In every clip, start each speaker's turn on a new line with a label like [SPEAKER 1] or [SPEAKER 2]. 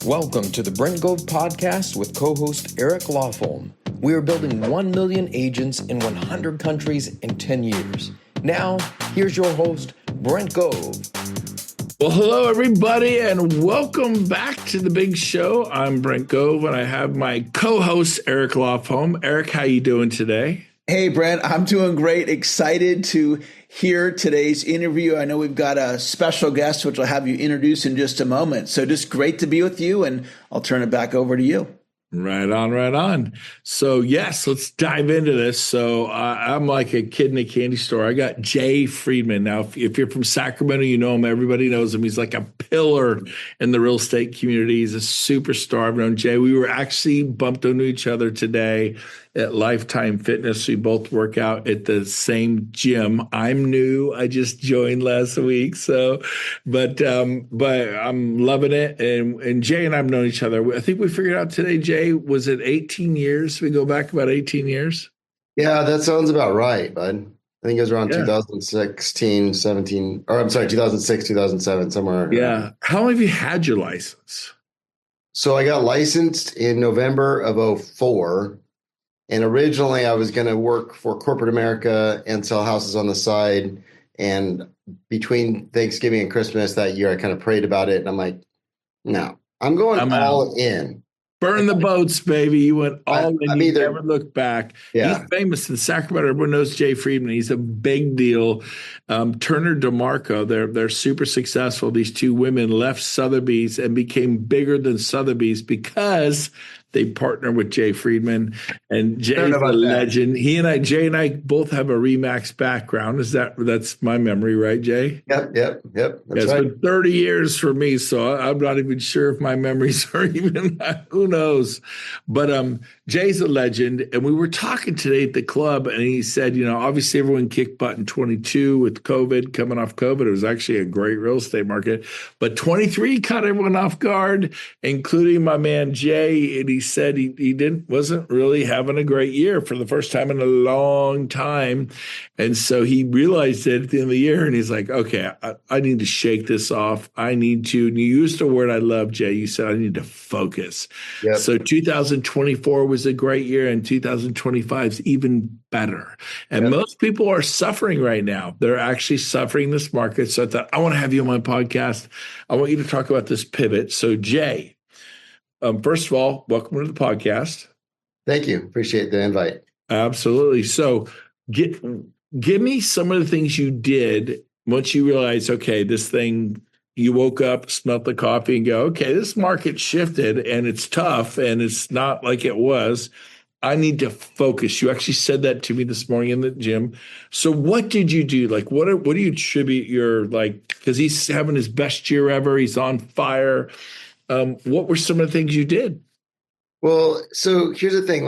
[SPEAKER 1] Welcome to the Brent Gove podcast with co-host Eric Lofholm. We are building 1 million agents in 100 countries in 10 years. Now, here's your host, Brent Gove.
[SPEAKER 2] Well, hello, everybody, and welcome back to the big show. I'm Brent Gove, and I have my co-host, Eric Lofholm. Eric, how you doing today?
[SPEAKER 3] Hey, Brent, I'm doing great. Excited to hear today's interview. I know we've got a special guest, which I'll have you introduce in just a moment. So just great to be with you, and I'll turn it back over to you.
[SPEAKER 2] Right on, right on. So, yes, let's dive into this. So I'm like a kid in a candy store. I got Jay Friedman. Now, if you're from Sacramento, you know him. Everybody knows him. He's like a pillar in the real estate community. He's a superstar. I've known Jay. We were actually bumped into each other today at Lifetime Fitness. We both work out at the same gym. I'm new. I just joined last week. But I'm loving it. And Jay and I've known each other. I think we figured out today, Jay, was it 18 years? We go back about 18 years.
[SPEAKER 4] Yeah, that sounds about right, bud. I think it was around 2016, 17, or I'm sorry, 2006, 2007, somewhere.
[SPEAKER 2] Yeah. How long have you had your license?
[SPEAKER 4] So I got licensed in November of 2004. And originally I was going to work for corporate America and sell houses on the side. And between Thanksgiving and Christmas that year, I kind of prayed about it. And I'm like, no, I'm going all in.
[SPEAKER 2] Burn the boats, baby. You went all in. You never look back.
[SPEAKER 4] Yeah.
[SPEAKER 2] He's famous in Sacramento. Everyone knows Jay Friedman. He's a big deal. Turner DeMarco, they're super successful. These two women left Sotheby's and became bigger than Sotheby's because they partner with Jay Friedman, and Jay's a legend. Jay and I both have a RE/MAX background. That's my memory, right, Jay?
[SPEAKER 4] Yep.
[SPEAKER 2] It's been 30 years for me, so I'm not even sure if my memories are even, who knows? But Jay's a legend, and we were talking today at the club, and he said, obviously everyone kicked butt in 22 with COVID, coming off COVID. It was actually a great real estate market, but 23 caught everyone off guard, including my man Jay, and he said he wasn't really having a great year for the first time in a long time. And so he realized it at the end of the year, and he's like, okay, I need to shake this off. I need to, and you used a word I love, Jay. You said, I need to focus. Yep. So 2024 was a great year, and 2025 is even better. And most people are suffering right now. They're actually suffering this market. So I thought, I want to have you on my podcast. I want you to talk about this pivot. So Jay, first of all, welcome to the podcast.
[SPEAKER 4] Thank you. Appreciate the invite.
[SPEAKER 2] Absolutely. So give me some of the things you did once you realized, okay, this thing, you woke up, smelled the coffee and go, okay, this market shifted and it's tough and it's not like it was. I need to focus. You actually said that to me this morning in the gym. So what did you do? Like, what do you attribute your, because he's having his best year ever. He's on fire. What were some of the things you did?
[SPEAKER 4] Well, so here's the thing,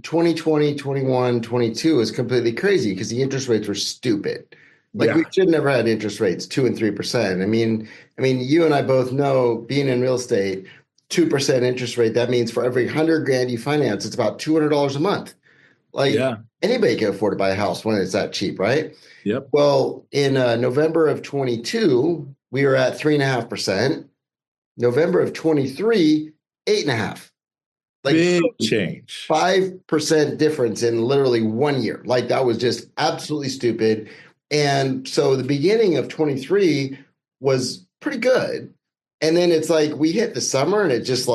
[SPEAKER 4] 2020, 21, 22 was completely crazy because the interest rates were stupid. We should never had interest rates 2% and 3%. I mean, you and I both know, being in real estate, 2% interest rate, that means for every 100 grand you finance, it's about $200 a month. Anybody can afford to buy a house when it's that cheap, right?
[SPEAKER 2] Yep.
[SPEAKER 4] Well, in November of 22, we were at 3.5%. November of 23, 8.5%.
[SPEAKER 2] Big change.
[SPEAKER 4] 5% difference in literally 1 year. That was just absolutely stupid. And so the beginning of 23 was pretty good. And then it's we hit the summer and it just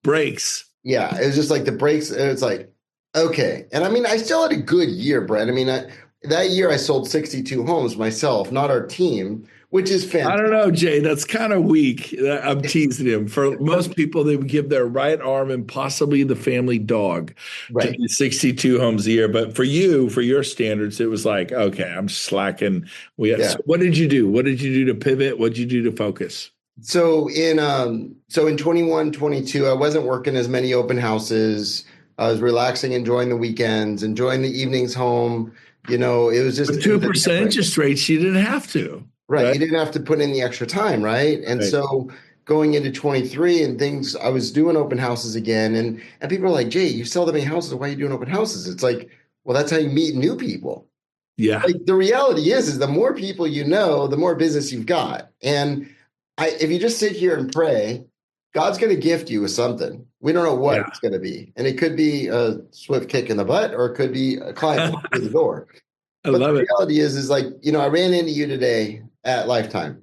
[SPEAKER 2] breaks.
[SPEAKER 4] Yeah, it was just the brakes. And it's okay. And I still had a good year, Brent. That year I sold 62 homes myself, not our team, which is fantastic.
[SPEAKER 2] I don't know, Jay. That's kind of weak. I'm teasing him. For most people, they would give their right arm and possibly the family dog to do 62 homes a year. But for you, for your standards, it was okay, I'm slacking. So what did you do? What did you do to pivot? What did you do to focus?
[SPEAKER 4] So in 21, 22, I wasn't working as many open houses. I was relaxing, enjoying the weekends, enjoying the evenings home. It was just
[SPEAKER 2] 2% interest rates. You didn't have to.
[SPEAKER 4] Right. You didn't have to put in the extra time. Right. And so going into 23 and things, I was doing open houses again. And people are like, Jay, you sell that many houses. Why are you doing open houses? It's well, that's how you meet new people.
[SPEAKER 2] Yeah.
[SPEAKER 4] The reality is the more people you know, the more business you've got. And if you just sit here and pray, God's going to gift you with something. We don't know what it's going to be. And it could be a swift kick in the butt, or it could be a client through the door.
[SPEAKER 2] I love it.
[SPEAKER 4] The reality is like, I ran into you today at Lifetime.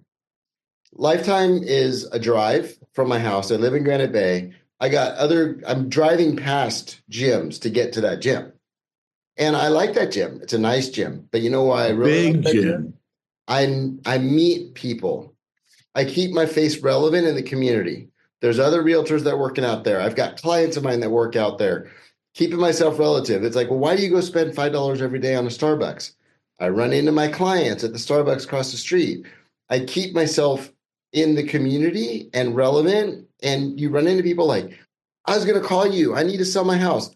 [SPEAKER 4] Lifetime is a drive from my house. I live in Granite Bay. I'm driving past gyms to get to that gym. And I like that gym. It's a nice gym. But you know why I really like that gym? I meet people. I keep my face relevant in the community. There's other realtors that are working out there. I've got clients of mine that work out there. Keeping myself relative. It's like, well, why do you go spend $5 every day on a Starbucks? I run into my clients at the Starbucks across the street. I keep myself in the community and relevant. And you run into people like, I was going to call you. I need to sell my house.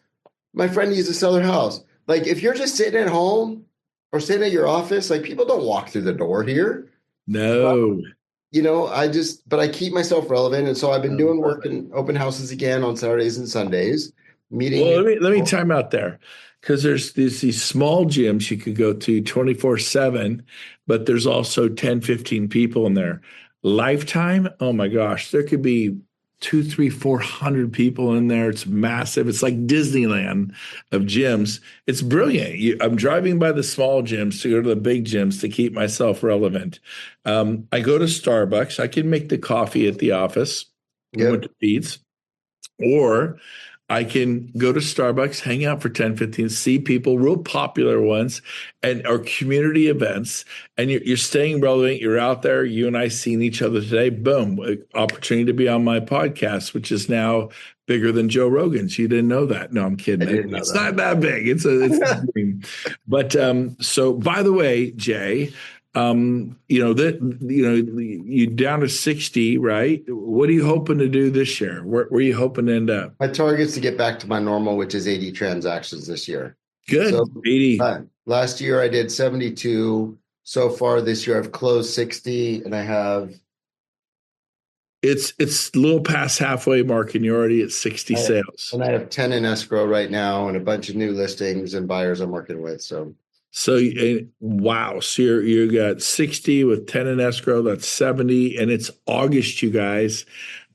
[SPEAKER 4] My friend needs to sell their house. Like, if you're just sitting at home or sitting at your office, like, people don't walk through the door here.
[SPEAKER 2] No.
[SPEAKER 4] But I keep myself relevant. And so I've been doing work in open houses again on Saturdays and Sundays.
[SPEAKER 2] Well, let me time out there, because there's these small gyms you could go to 24/7, but there's also 10, 15 people in there. Lifetime, oh my gosh, there could be 200, 300, 400 people in there. It's massive. It's like Disneyland of gyms. It's brilliant. I'm driving by the small gyms to go to the big gyms to keep myself relevant. I go to Starbucks. I can make the coffee at the office with the beats, or I can go to Starbucks, hang out for 10, 15, see people, real popular ones, or community events, and you're staying relevant. You're out there. You and I seen each other today. Boom, opportunity to be on my podcast, which is now bigger than Joe Rogan's. You didn't know that? No, I'm kidding. It's not that big. It's a dream. But so, by the way, Jay, you're down to 60, right? What are you hoping to do this year? Where are you hoping to end up?
[SPEAKER 4] My target's to get back to my normal, which is 80 transactions this year.
[SPEAKER 2] Good. So, 80.
[SPEAKER 4] Last year I did 72. So far this year I've closed 60, and I have.
[SPEAKER 2] It's a little past halfway mark, and you're already at 60 sales.
[SPEAKER 4] And I have 10 in escrow right now, and a bunch of new listings and buyers I'm working with.
[SPEAKER 2] So wow. So you got 60 with 10 in escrow. That's 70. And it's August, you guys.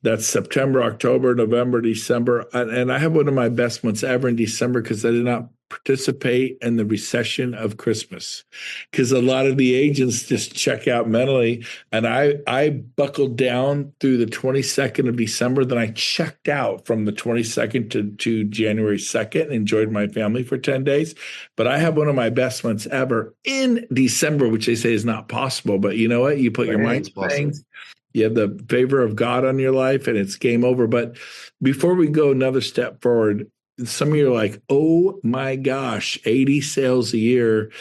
[SPEAKER 2] That's September, October, November, December. And I have one of my best months ever in December, because I did not participate in the recession of Christmas, because a lot of the agents just check out mentally. And I buckled down through the 22nd of December. Then I checked out from the 22nd to January 2nd, enjoyed my family for 10 days. But I have one of my best months ever in December, which they say is not possible. But you know what? You put your mind to things. You have the favor of God on your life, and it's game over. But before we go another step forward, some of you are like, oh my gosh, 80 sales a year.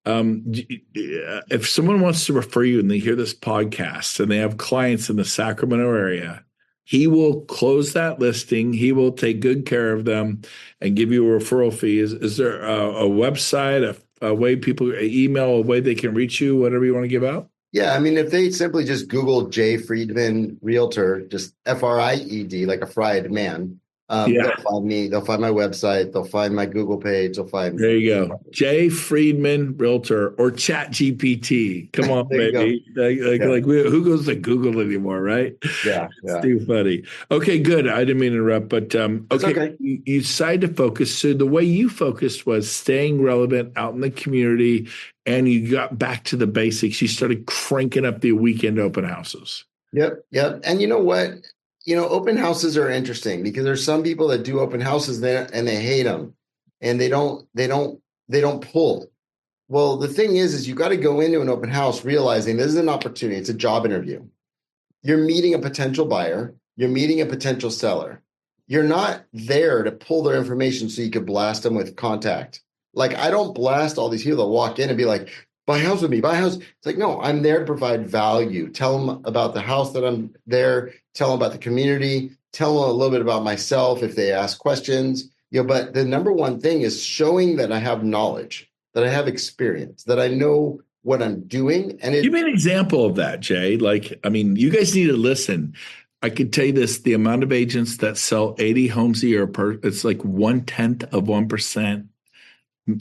[SPEAKER 2] If someone wants to refer you and they hear this podcast and they have clients in the Sacramento area, he will close that listing. He will take good care of them and give you a referral fee. Is there a website, a way people email, a way they can reach you, whatever you want to give out?
[SPEAKER 4] Yeah, I mean, if they simply just Google Jay Friedman Realtor, just Fried, like a fried man, they'll find me. They'll find my website. They'll find my Google page. They'll find.
[SPEAKER 2] There you go, Jay Friedman Realtor or Chat GPT. Come on, baby. Who goes to Google anymore, right?
[SPEAKER 4] Yeah,
[SPEAKER 2] it's too funny. Okay, good. I didn't mean to interrupt, but okay. You decided to focus. So the way you focused was staying relevant out in the community, and you got back to the basics. You started cranking up the weekend open houses.
[SPEAKER 4] Yep. And you know what? Open houses are interesting, because there's some people that do open houses there and they hate them, and they don't pull. Well, the thing is you got to go into an open house realizing this is an opportunity. It's a job interview. You're meeting a potential buyer. You're meeting a potential seller. You're not there to pull their information so you could blast them with contact. Like, I don't blast all these people that walk in and be like, buy a house with me, buy a house. It's like, no, I'm there to provide value. Tell them about the house that I'm there. Tell them about the community. Tell them a little bit about myself if they ask questions. But the number one thing is showing that I have knowledge, that I have experience, that I know what I'm doing. And
[SPEAKER 2] give me an example of that, Jay. You guys need to listen. I could tell you this: the amount of agents that sell 80 homes a year it's like 0.1%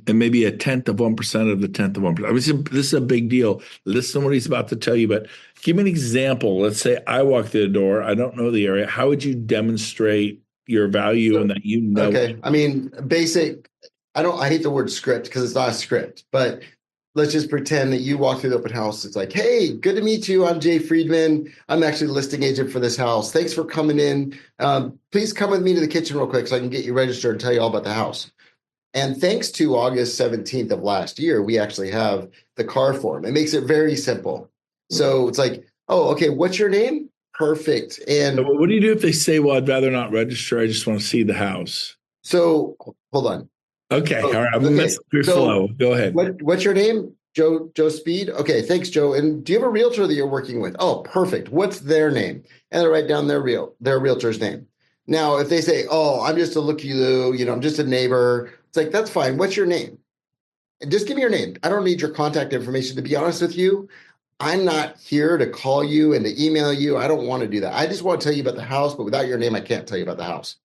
[SPEAKER 2] and maybe 1/10 of 1% of the 1/10 of 1%. This is a big deal. Listen to what he's about to tell you. But give me an example. Let's say I walk through the door. I don't know the area. How would you demonstrate your value and that you know?
[SPEAKER 4] Okay. I mean, basic, I hate the word script because it's not a script, but let's just pretend that you walk through the open house. It's like, hey, good to meet you. I'm Jay Friedman. I'm actually the listing agent for this house. Thanks for coming in. Please come with me to the kitchen real quick so I can get you registered and tell you all about the house. And thanks to August 17th of last year, we actually have the car form. It makes it very simple. So it's like, oh, okay, what's your name? Perfect. And
[SPEAKER 2] what do you do if they say, well, I'd rather not register. I just want to see the house?
[SPEAKER 4] so hold on.
[SPEAKER 2] Okay.
[SPEAKER 4] Oh,
[SPEAKER 2] All right. I'm going to mess up your flow. Go ahead.
[SPEAKER 4] What's your name? Joe Speed? Okay, thanks, Joe. And do you have a realtor that you're working with? Oh, perfect. What's their name? And they write down their realtor's name. Now, if they say, oh, I'm just a looky-loo, I'm just a neighbor, it's like, that's fine. What's your name? And just give me your name. I don't need your contact information. To be honest with you, I'm not here to call you and to email you. I don't want to do that. I just want to tell you about the house, but without your name, I can't tell you about the house.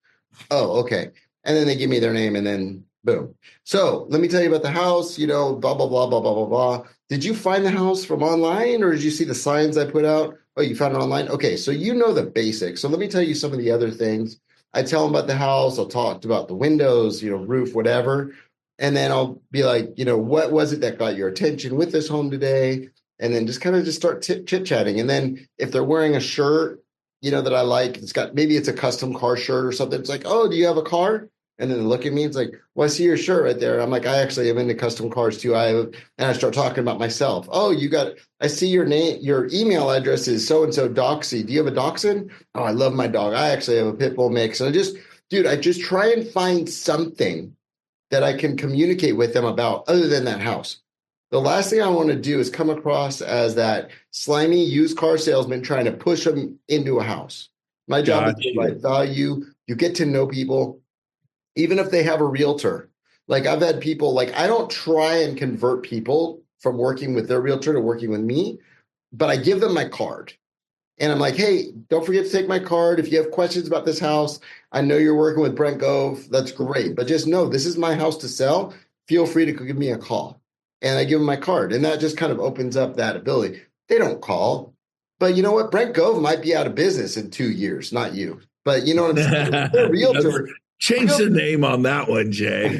[SPEAKER 4] Oh, okay. And then they give me their name and then boom. So let me tell you about the house, blah, blah, blah, blah, blah, blah, blah. Did you find the house from online or did you see the signs I put out? Oh, you found it online? Okay, so you know the basics. So let me tell you some of the other things. I tell them about the house. I'll talk about the windows, roof, whatever. And then I'll be like, what was it that got your attention with this home today? And then just start chit-chatting. And then if they're wearing a shirt, that I like, maybe it's a custom car shirt or something. It's like, oh, do you have a car? And then they look at me, it's like, well, I see your shirt right there. I'm like, I actually am into custom cars too. And I start talking about myself. Oh, I see your name, your email address is so-and-so Doxy. Do you have a Dachshund? Oh, I love my dog. I actually have a pit bull mix. And I just try and find something that I can communicate with them about other than that house. The last thing I want to do is come across as that slimy used car salesman trying to push them into a house. My job is to provide value. You get to know people. Even if they have a realtor, like I've had people, like I don't try and convert people from working with their realtor to working with me, but I give them my card. And I'm like, hey, don't forget to take my card. If you have questions about this house, I know you're working with Brent Gove. That's great. But just know this is my house to sell. Feel free to give me a call. And I give them my card. And that just kind of opens up that ability. They don't call. But you know what? Brent Gove might be out of business in 2 years, not you. But you know what I'm saying? Their realtor.
[SPEAKER 2] Change the name on that one, Jay.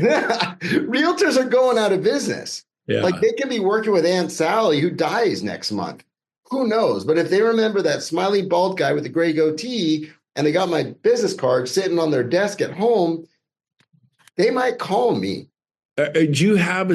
[SPEAKER 4] Realtors are going out of business.
[SPEAKER 2] Yeah.
[SPEAKER 4] Like they could be working with Aunt Sally who dies next month. Who knows? But if they remember that smiley bald guy with the gray goatee and they got my business card sitting on their desk at home, they might call me.
[SPEAKER 2] Do you have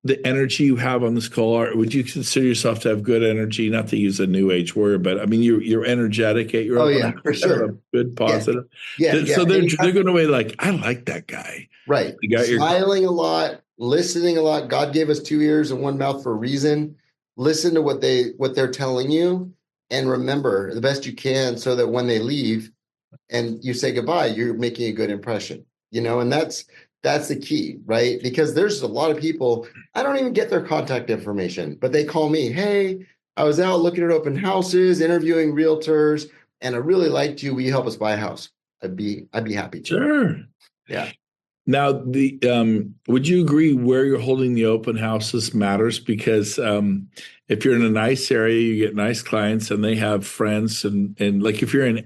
[SPEAKER 2] the energy you have on this call? Or would you consider yourself to have good energy? Not to use a new age word, but I mean, you're energetic at your
[SPEAKER 4] own. Oh yeah, for sure.
[SPEAKER 2] Good, positive.
[SPEAKER 4] Yeah.
[SPEAKER 2] So they're going away like, I like that guy.
[SPEAKER 4] Right. Smiling a lot, listening a lot. God gave us 2 ears and 1 mouth for a reason. Listen to what they're telling you and remember the best you can so that when they leave and you say goodbye, you're making a good impression, and that's the key, right? Because there's a lot of people, I don't even get their contact information, but they call me, hey, I was out looking at open houses, interviewing realtors, and I really liked you. Will you help us buy a house? I'd be happy to.
[SPEAKER 2] Sure.
[SPEAKER 4] Yeah.
[SPEAKER 2] Now, would you agree where you're holding the open houses matters? Because if you're in a nice area, you get nice clients and they have friends. And like if you're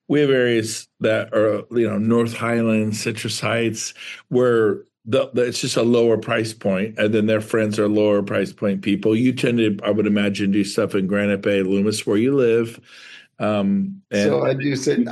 [SPEAKER 2] we have areas that are, North Highlands, Citrus Heights, where it's just a lower price point, and then their friends are lower price point people. You tend to, I would imagine, do stuff in Granite Bay, Loomis, where you live.
[SPEAKER 4] So I do say,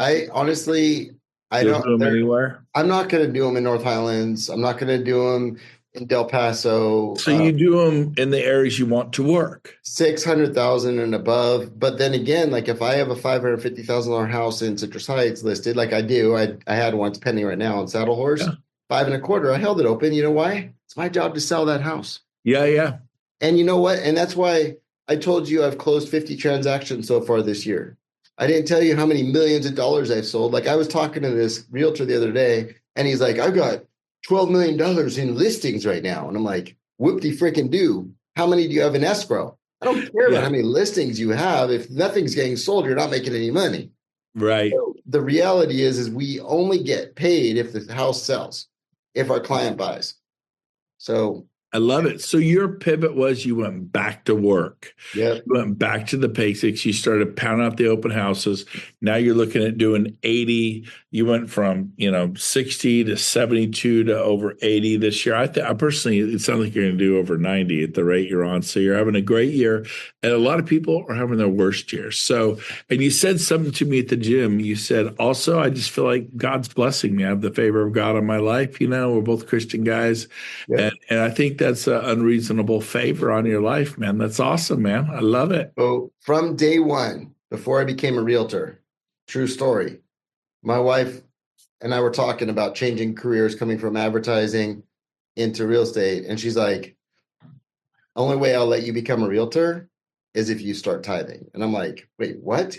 [SPEAKER 4] I don't
[SPEAKER 2] do them anywhere.
[SPEAKER 4] I'm not going to do them in North Highlands. I'm not going to do them in Del Paso.
[SPEAKER 2] So you do them in the areas you want to work.
[SPEAKER 4] 600,000 and above. But then again, like if I have a $550,000 house in Citrus Heights listed, like I do, I had one, it's pending right now on Saddle Horse, 5.25. I held it open. You know why? It's my job to sell that house.
[SPEAKER 2] Yeah.
[SPEAKER 4] And you know what? And that's why I told you I've closed 50 transactions so far this year. I didn't tell you how many millions of dollars I've sold. Like I was talking to this realtor the other day, and he's like, I've got $12 million in listings right now. And I'm like, whoop-de-frickin' do. How many do you have in escrow? I don't care about how many listings you have. If nothing's getting sold, you're not making any money.
[SPEAKER 2] Right.
[SPEAKER 4] So the reality is we only get paid if the house sells, if our client buys. So
[SPEAKER 2] I love it. So your pivot was you went back to work.
[SPEAKER 4] Yep.
[SPEAKER 2] You went back to the basics. You started pounding out the open houses. Now you're looking at doing 80. You went from, 60 to 72 to over 80 this year. I personally, it sounds like you're going to do over 90 at the rate you're on. So you're having a great year. And a lot of people are having their worst year. So, and you said something to me at the gym. You said, also, I just feel like God's blessing me. I have the favor of God on my life. We're both Christian guys. Yep. And I think that's an unreasonable favor on your life, man. That's awesome, man. I love it.
[SPEAKER 4] So from day one, before I became a realtor, true story, my wife and I were talking about changing careers, coming from advertising into real estate. And she's like, only way I'll let you become a realtor is if you start tithing. And I'm like, wait, what?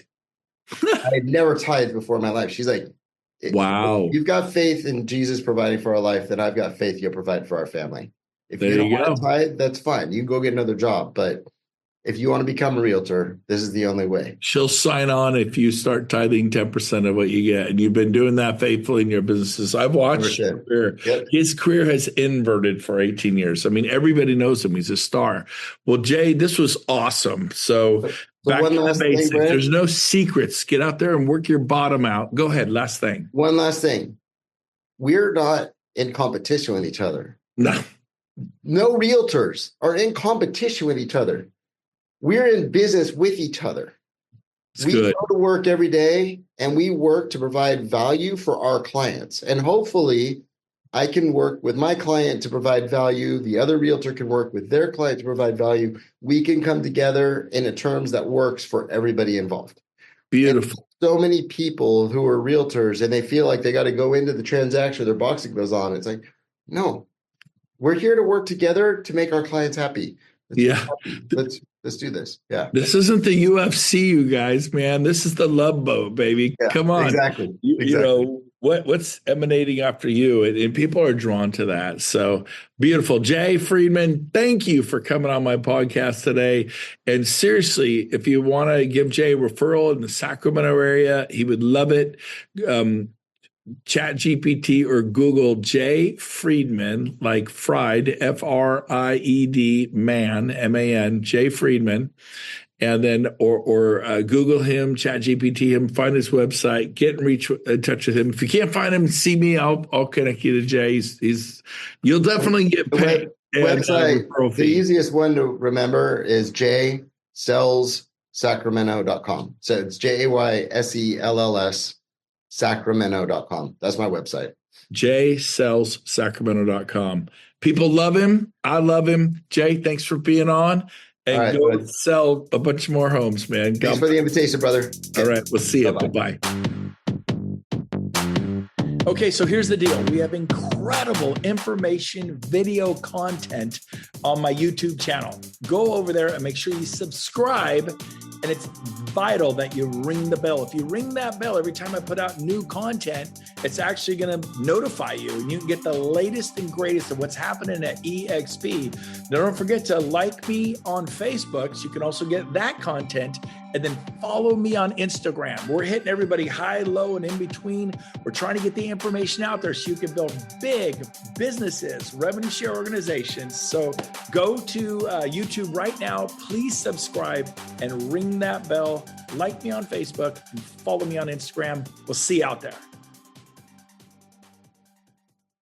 [SPEAKER 4] I had never tithed before in my life. She's like,
[SPEAKER 2] wow.
[SPEAKER 4] If you've got faith in Jesus providing for our life, then I've got faith you'll provide for our family. If
[SPEAKER 2] there
[SPEAKER 4] you don't
[SPEAKER 2] you
[SPEAKER 4] want to tithe, that's fine. You can go get another job. But if you want to become a realtor, this is the only way.
[SPEAKER 2] She'll sign on if you start tithing 10% of what you get. And you've been doing that faithfully in your businesses. I've watched his career. Yep. His career has inverted for 18 years. I mean, everybody knows him. He's a star. Well, Jay, this was awesome. So back to the basics. There's no secrets. Get out there and work your bottom out. Go ahead. Last thing.
[SPEAKER 4] One last thing. We're not in competition with each other. No realtors are in competition with each other. We're in business with each other. We go to work every day and we work to provide value for our clients. And hopefully I can work with my client to provide value. The other realtor can work with their client to provide value. We can come together in a terms that works for everybody involved.
[SPEAKER 2] Beautiful.
[SPEAKER 4] And so many people who are realtors and they feel like they got to go into the transaction, their boxing goes on. It's like, no, we're here to work together to make our clients happy. Let's do this. Yeah.
[SPEAKER 2] This isn't the UFC, you guys, man. This is the Love Boat, baby. Yeah, come on.
[SPEAKER 4] Exactly.
[SPEAKER 2] What's emanating after you? And people are drawn to that. So beautiful. Jay Friedman, thank you for coming on my podcast today. And seriously, if you want to give Jay a referral in the Sacramento area, he would love it. Chat GPT or Google Jay Friedman, like Fried, Fried man, M-A-N, Jay Friedman, and then or Google him, Chat GPT him, find his website, get in touch with him. If you can't find him, see me. I'll connect you to Jay. You'll definitely get paid.
[SPEAKER 4] Website. The easiest one to remember is jaysellssacramento.com. So it's JAYSELLS. Sacramento.com. That's my website.
[SPEAKER 2] jaysellssacramento.com. People love him. I love him. Jay, thanks for being on. And go sell a bunch more homes, man.
[SPEAKER 4] Thanks for the invitation, brother.
[SPEAKER 2] All right. We'll see you. Bye-bye.
[SPEAKER 1] Okay, so here's the deal. We have incredible information, video content on my YouTube channel. Go over there and make sure you subscribe. And it's vital that you ring the bell. If you ring that bell every time I put out new content, it's actually going to notify you and you can get the latest and greatest of what's happening at EXP. Now, don't forget to like me on Facebook so you can also get that content, and then follow me on Instagram. We're hitting everybody high, low, and in between. We're trying to get the information out there so you can build big businesses, revenue share organizations. So go to YouTube right now. Please subscribe and ring that bell. Like me on Facebook and follow me on Instagram. We'll see you out there.